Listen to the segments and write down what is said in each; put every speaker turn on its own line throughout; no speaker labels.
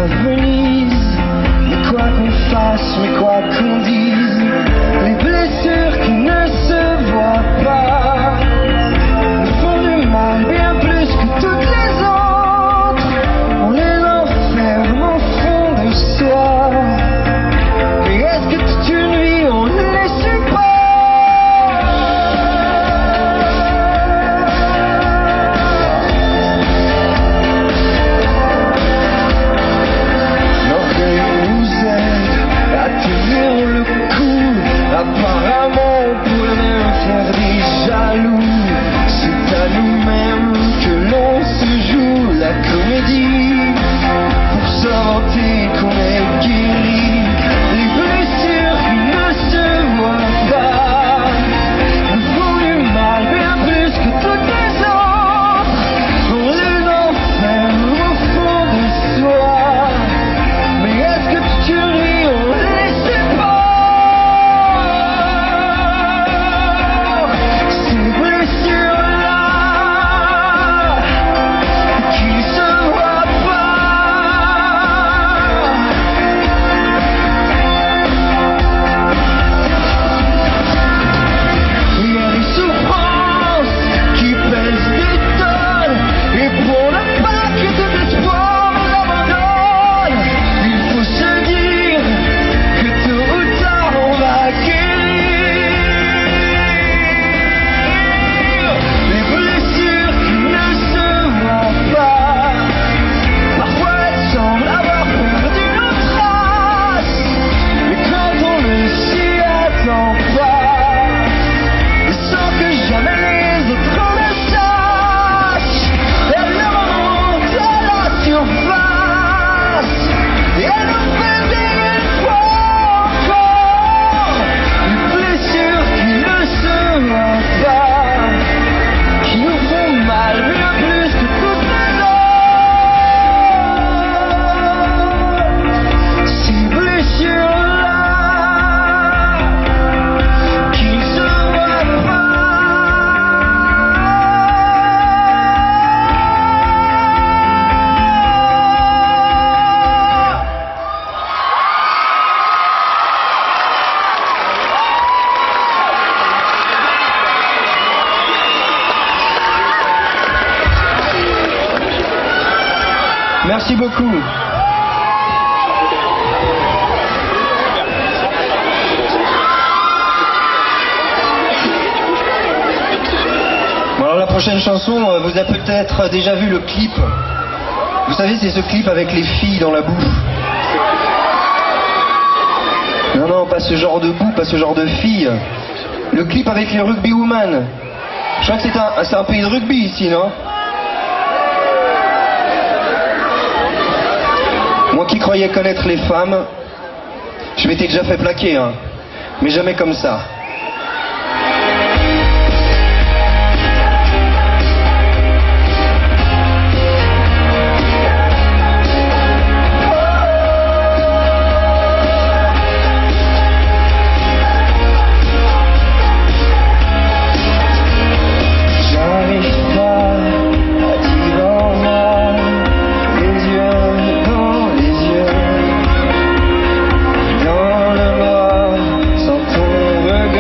à Venise. Mais quoi qu'on fasse, mais quoi qu'on dise, les blessures qui ne se voient pas nous font du mal bien plus que toutes les autres. On les enferme au fond de soi. Mais est-ce que toute une vie on les supporte? Apparemment on pourrait même faire des jaloux. C'est à nous-mêmes que l'on se joue la comédie pour s'inventer qu'on est guéri. Les blessures qui ne se voient pas nous font du mal bien plus que toutes les autres. On les enferme au fond de soi. Mais est-ce que toute une vie on les sépare? Merci beaucoup. Bon, alors la prochaine chanson, vous avez peut-être déjà vu le clip. Vous savez, c'est ce clip avec les filles dans la boue. Non, non, pas ce genre de boue, pas ce genre de filles. Le clip avec les rugby women. Je crois que c'est un pays de rugby ici, non? Moi qui croyais connaître les femmes, je m'étais déjà fait plaquer, hein, mais jamais comme ça. Dans le noir, sans ton regard.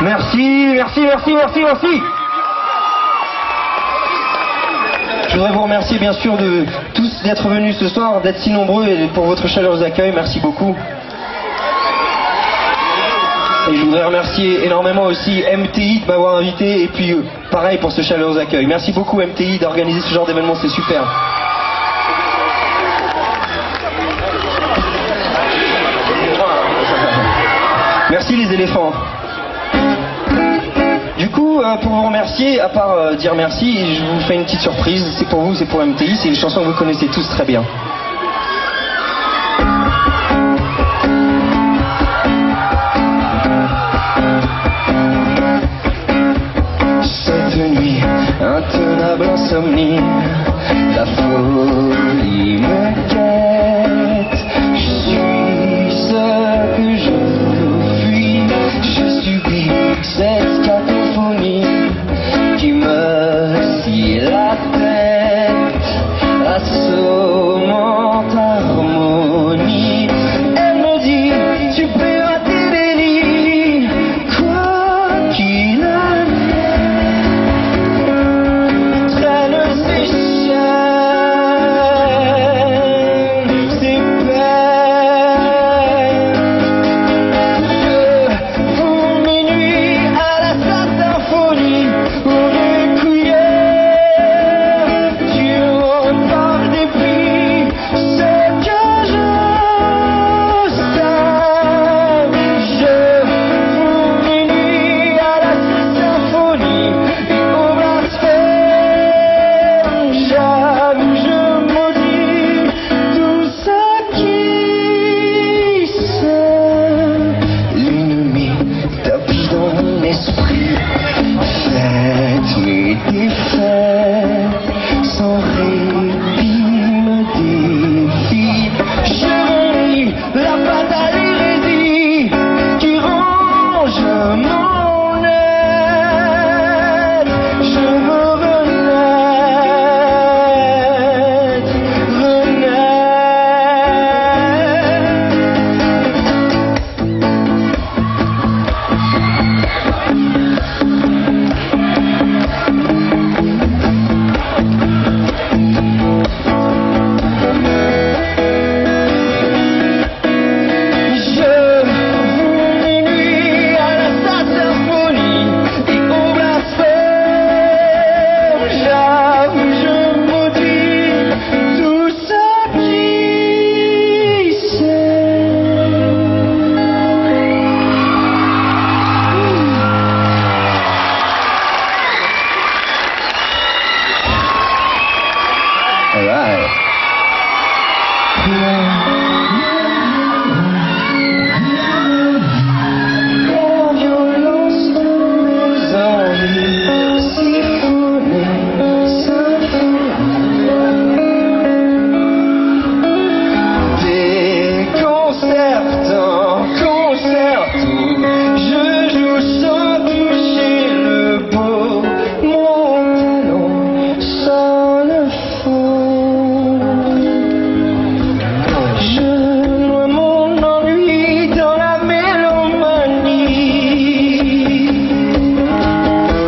Merci, merci, merci, merci, merci. Je voudrais vous remercier bien sûr de tous d'être venus ce soir, d'être si nombreux et pour votre chaleureux accueil. Merci beaucoup. Et je voudrais remercier énormément aussi MTI de m'avoir invité et puis pareil pour ce chaleureux accueil. Merci beaucoup MTI d'organiser ce genre d'événement, c'est super. Merci les éléphants. Du coup, pour vous remercier, à part dire merci, je vous fais une petite surprise. C'est pour vous, c'est pour MTI, c'est une chanson que vous connaissez tous très bien. Cette nuit, intenable insomnie, la folie me guette. Je suis ce que je fuis, je subis cette cacophonie qui me scie la tête, assommante harmonie. Elle me dit, tu peux rater les lits, quoi qu'il arrive, traîne ses chaînes, ses peines. Je vous minuit à la symphonie, au requiem, tu repars depuis ce que je sais. Je vous minuit à la symphonie et au blasphème. J'avoue, je maudis tout ce qui sait. L'ennemi tapis dans mon esprit, faites mes défaites, sans répit me défie. Je relis la fatale hérésie qui ronge mon être. Je veux renaître, je vous minuit à la symphonie et au blasphème. J'avoue, je maudis tout ce qui sait. All right. La violence de mes envies, symphonie, symphonie. Déconcertant, concerto, je joue sans toucher le beau. Mon talent sonne faux. Je noie mon ennui dans la mélomanie.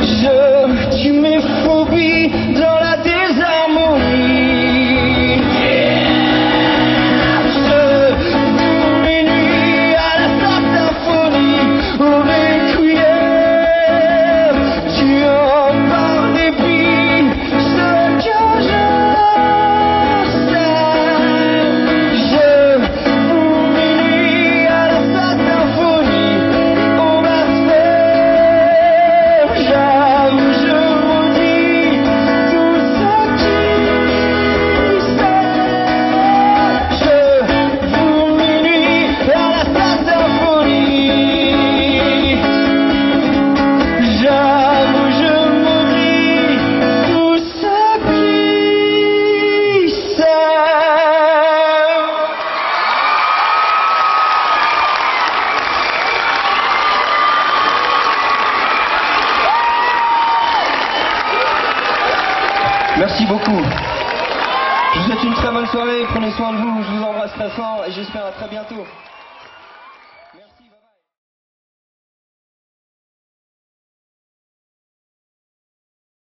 Je tue mes phobies dans la désharmonie. Je vous minuit à la symphonie, au requiem, tu en par dépit ce que je sais. Je vous minuit à la symphonie, au blasphème. J'avoue, je maudis tout ce qui sait. Je vous minuit à la symphonie. J'avoue, je maudis tout ce qui sait. Merci beaucoup. Je vous souhaite une très bonne soirée, prenez soin de vous, je vous embrasse très fort et j'espère à très bientôt.